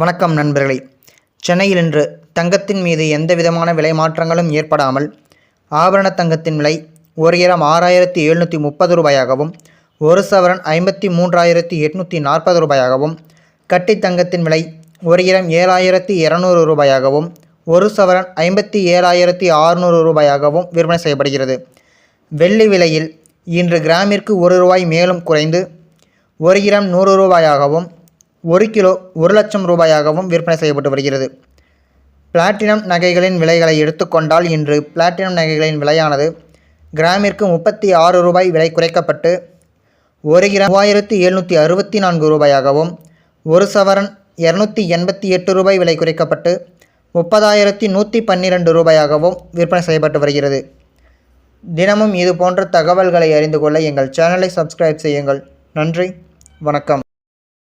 வணக்கம் நண்பர்களே. சென்னையில் இன்று தங்கத்தின் மீது எந்தவிதமான விலை மாற்றங்களும் ஏற்படாமல் ஆபரண தங்கத்தின் விலை ஒரு கிராம் 6730 ரூபாயாகவும், ஒரு சவரன் 53,840 ரூபாயாகவும், கட்டி தங்கத்தின் விலை ஒரு கிராம் 7200 ரூபாயாகவும், ஒரு சவரன் 57,600 ரூபாயாகவும் விற்பனை செய்யப்படுகிறது. வெள்ளி விலையில் இன்று கிராமிற்கு 1 ரூபாய் மேலும் குறைந்து ஒரு கிராம் 100 ரூபாயாகவும், ஒரு கிலோ 1 லட்சம் ரூபாயாகவும் விற்பனை செய்யப்பட்டு வருகிறது. பிளாட்டினம் நகைகளின் விலைகளை எடுத்துக்கொண்டால் இன்று பிளாட்டினம் நகைகளின் விலையானது கிராமிற்கு 36 ரூபாய் விலை குறைக்கப்பட்டு ஒரு கிராம் 3764 ரூபாயாகவும், ஒரு சவரன் 288 ரூபாய் விலை குறைக்கப்பட்டு 30,112 ரூபாயாகவும் விற்பனை செய்யப்பட்டு வருகிறது. தினமும் இது போன்ற தகவல்களை அறிந்து கொள்ள எங்கள் சேனலை சப்ஸ்கிரைப் செய்யுங்கள். நன்றி, வணக்கம்.